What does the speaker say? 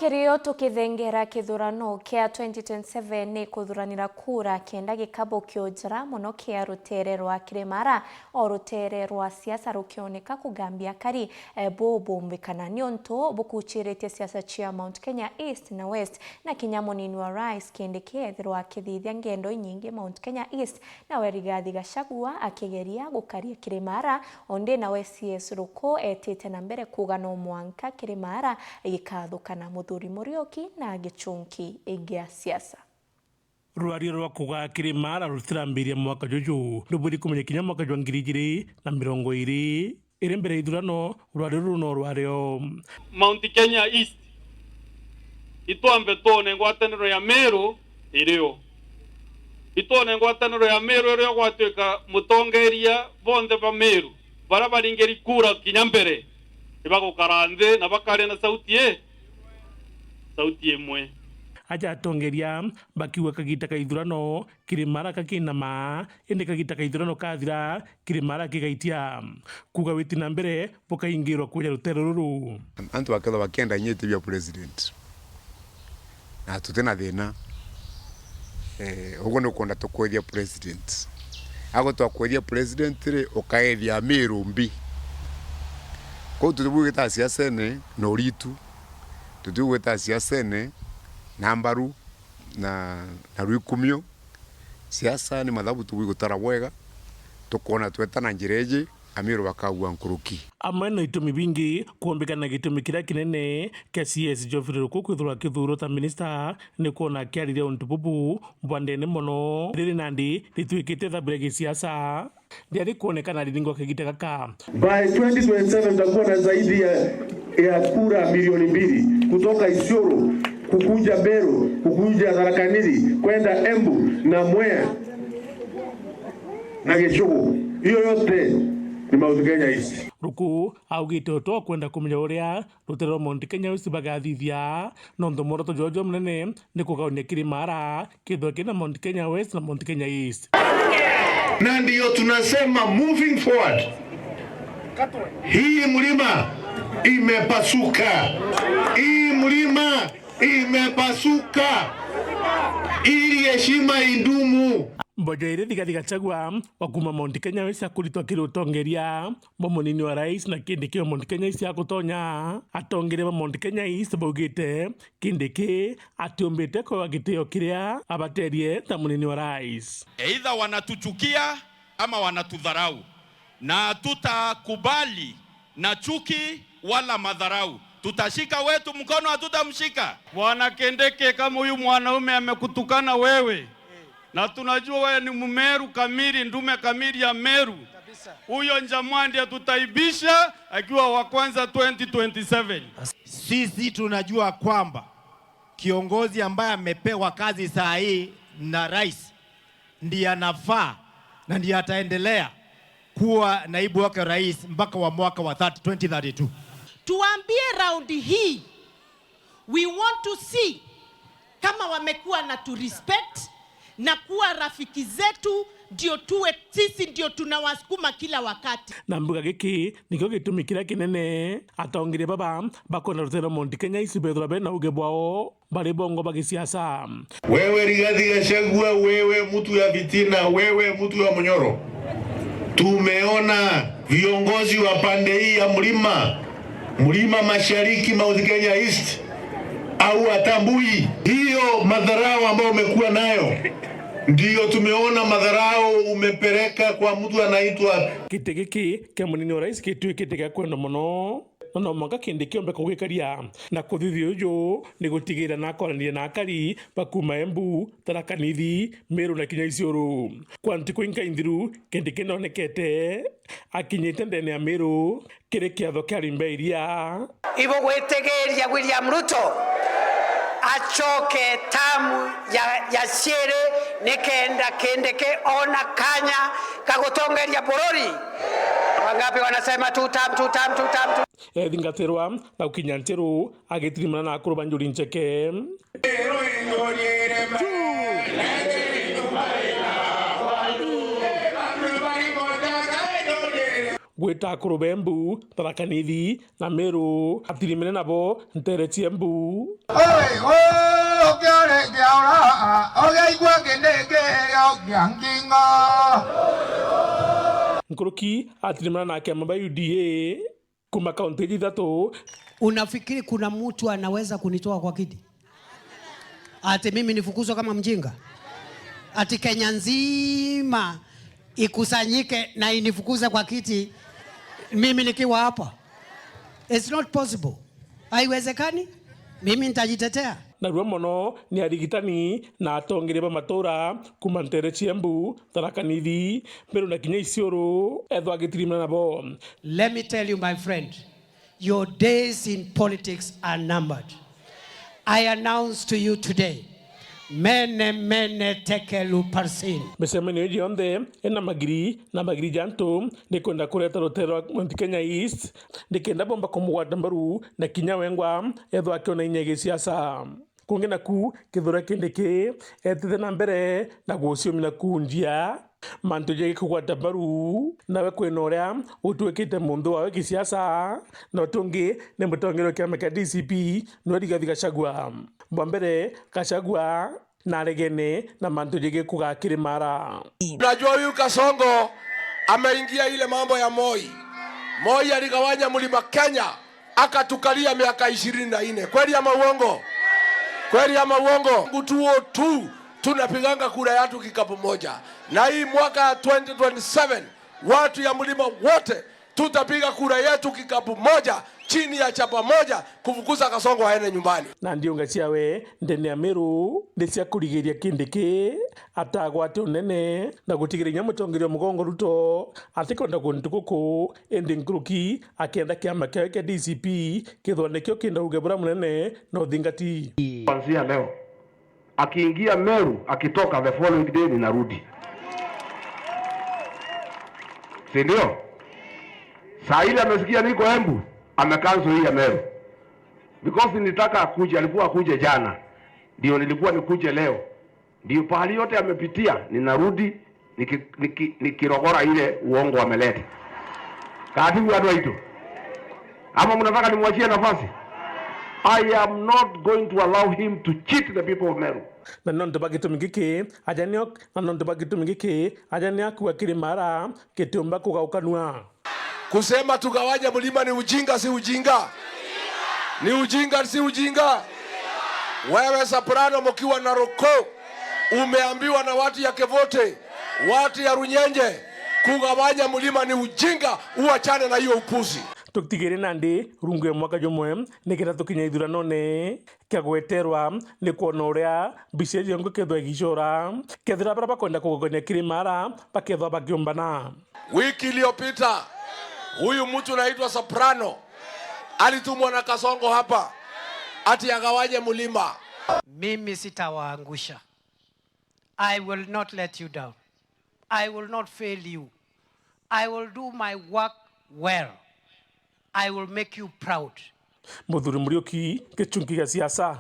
Kirio tukithengera kithurano kia 2027 ni kuthuranira kura kenda gikabo kionjara muno kia rutere rwa Kirimara o rutere rwa siasa rukioneka kugambia kari bombekana nionto bukuchirite siasa chia Mount Kenya East na West na kinya munini wa rais Kindiki rwa kithithia ngendo nyingi Mount Kenya East na Rigathi Gachagua akigeria gukaria Kirimara onde na CS Ruko etete na mbere kugano mwanka Kirimara igikathukana Muthuri Murioki na gichunki gia siasa. Rwario rwa kuga Kirimara rutirambiria mwaka juju ruburi kumenya kinya mwaka jwa 2020 iri mbere ithurano rwario runo rwario Mount Kenya East itwambe tone ngwataniro ya Meru irio itone ngwataniro ya Meru irio gwatwika mutongeria bonde ba Meru barabaringeri kura kinya mbere ibagukarande na bakare na sauti imwe aja atongeria bakiwa kagita ka ithurano Kirimara kakinama ende kagita ka ithurano kathira Kirimara kigaitia kuga witi na mbere bukaingirwa kuja rutero ruru antu akela bakenda nyete bya president na tutena thina ugo no konda tokwethia president ago tokwethia president ri ukaethia Meru mbi ko tutubugita siasa ne no ritu tutugweta siasa ne nambaru na rwikumio siasa ni mathabu tugwigutara wega tukona twetana njireje Amiru bakagwa nkuruki amano itumi bingi kuombekana gitumi kira kinene kia CS Geoffrey Ruko kwithura kithuro ta minister ni kuona kiarire untu bubu mbandene mono riri nandi ritwikite thabire gi siasa ndiari kuonekana riringo kigite kaka by 2027 tutakuwa na zaidi ya kura milioni 2 kutoka Isiolo kukuja Meru kukuja Tharaka Nithi kwenda Embu na Mwea na Gichugu hiyo yote ni Mount Kenya East. Ruku augite to kwenda kumenya uria rutero Mount Kenya East bagathithia no ndomoro to jojo mnene ni kugaonia Kirimara kithwa kina Mount Kenya West na Mount Kenya East. Na ndio tunasema moving forward, hii mlima imepasuka, hii mlima imepasuka, ili heshima indumu. Mbojaire Rigathi Gachagua wakuma Mount Kenya West akurito kirutongeria munini wa rais na Kindiki Mount Kenya East agutonya atongere Mount Kenya East baugite Kindiki atiombete kwa gitio kiria abaterie ta munini wa rais. Either wanatuchukia ama wanatudharau, na tutakubali na chuki wala madharau. Tutashika wetu mkono, hatutamshika. Bwana Kindiki, kama huyu mwanaume amekutukana wewe na tunajua wewe ni Mmeru kamili, ndume kamili ya Meru, huyo Njamwandi tutaibisha akiwa wa kwanza 2027. Sisi tunajua kwamba kiongozi ambaye amepewa kazi saa hii na rais ndiye anafaa na ndiye ataendelea kuwa naibu wake rais mpaka wa mwaka wa 2032. Tuambie raundi hii, we want to see kama wamekuwa na to respect na kuwa rafiki zetu, ndio tuwe sisi ndio tunawasukuma kila wakati. Na mbuga giki nikyo gitumi kira kinene atongire baba bakona rutero Mount Kenya East bethura bena ugebwao bari bongo bagisiasa. Wewe Rigathi Gachagua, wewe mtu ya vitina, wewe mtu ya mnyoro. Tumeona viongozi wa pande hii ya mlima mashariki Mount Kenya East au atambui hiyo madharau ambayo umekuwa nayo. Ndiyo tumeona madharau umepeleka kwa mtu anaitwa kiti giki kia munini wa rais kitwikite gia kwenda muno no mwaka Kindiki ombe kugikaria na kuthithia uju ni gutigira na akorania na akari bakuma Embu, Tharaka Nithi, Meru na kinya Isiolo. Kwanti kuinka inthiru Kindiki nonekete akinyite ndene ya Meru kiri kiatho kia rimbeiria ibo gwitegeria William Ruto achoke tamu ya shere nikenda Kindiki ona kanya kagutongeria bururi. Wangapi wanasema tutam. Thingatirwa na ukinya ntiru agitirimana na akuru banjuri ncheke gwita kuruba Embu Tharaka Nithi na Meru atirimene nabo ntereti Embu Nkuruki atirimena na kiama ba UDA kuma kaunti ithatu. Unafikiri kuna mtu anaweza kunitoa kwa kiti? Ati mimi nifukuzwe kama mjinga? Ati Kenya nzima ikusanyike na inifukuze kwa kiti mimi nikiwa hapa? It's not possible. Haiwezekani. Mimi nitajitetea. Na ruo mono ni arigitani na atongere ba matora kuma ntereti Embu Tharaka Nithi Meru na kinya Isiolo ethwa gitirimana nabo. Let me tell you, my friend, your days in politics are numbered. I announce to you today, mene tekelu parsin. Mesemeni yonde ena magiri janto nekonda kureta rotero Mount Kenya East nikenda bomba komugwata mbaru na kinya wengwa ethwa kiona inyege siasa kungena ku kithura kindike etithe na mbere na guciomina kunjia manto jege kugwata mbaru nawe kwinoria utwekite mundu wawe kisiasa na tungi ne mutongero kya meka DCP no Rigathi Gachagua mbere Gachagua na regene na manto jege kugakiri mara. Unajua huyu Kasongo ameingia ile mambo ya Moi. Moi aligawanya mlima Kenya akatukalia miaka 24. Kweli ama uongo? Kweli ama uongo? Ngutuo tu tunapiganga kura yetu kikapu moja. Na hii mwaka 2027 watu ya mlima wote tutapiga kura yetu kikapu moja chini ya chapa moja kufukuza Kasongo aende nyumbani. Na ndio ngaciawe ndene ya Meru ndecia kurigiria kindiki atagwate unene na gutigiria mutongerio mugongo Ruto atikonda kuntukuku endi Nkuruki akienda kiama kya DCP kithondekio kinda ugebura munene na uthingati. Kuanzia leo akiingia Meru akitoka the following day ninarudi. Si ndio? Saa ile amesikia niko Embu amekanzo hii ya Meru. Because nitaka akuje, alikuwa akuje jana. Ndio nilikuwa nikuje leo. Ndio pahali yote amepitia ninarudi nikirogora ile uongo ameleta. Katibu watu waito. Ama mnataka nimwachie nafasi? I am not going to allow him to cheat the people of Meru. Na non tobagitu mingiki ajaniok na non tobagitu mingiki ajania kuakiri mara kitumba kugaukanua. Kusema tugawanya mlima ni ujinga si ujinga? Ni ujinga si ujinga? Wewe Soprano mkiwa na Roko umeambiwa na watu ya Kevote, watu ya Runyenje kugawanya mlima ni ujinga, uachane na hiyo upuzi. Tukitigere nandi rungu ya mwaka jomwe nikira tukinya ithuranone kya gweterwa ni kuona uria biceji yangu kethwa igicora kethira bara bakwenda kugogonia kirimara bakethwa bakiombana. Wiki iliyopita huyu mtu anaitwa Soprano alitumwa na Kasongo hapa ati agawanye mlima. Mimi sitawaangusha. I will not let you down. I will not fail you. I will do my work well. I will make you proud. Muthuri Muriuki, Gicungi gia siasa.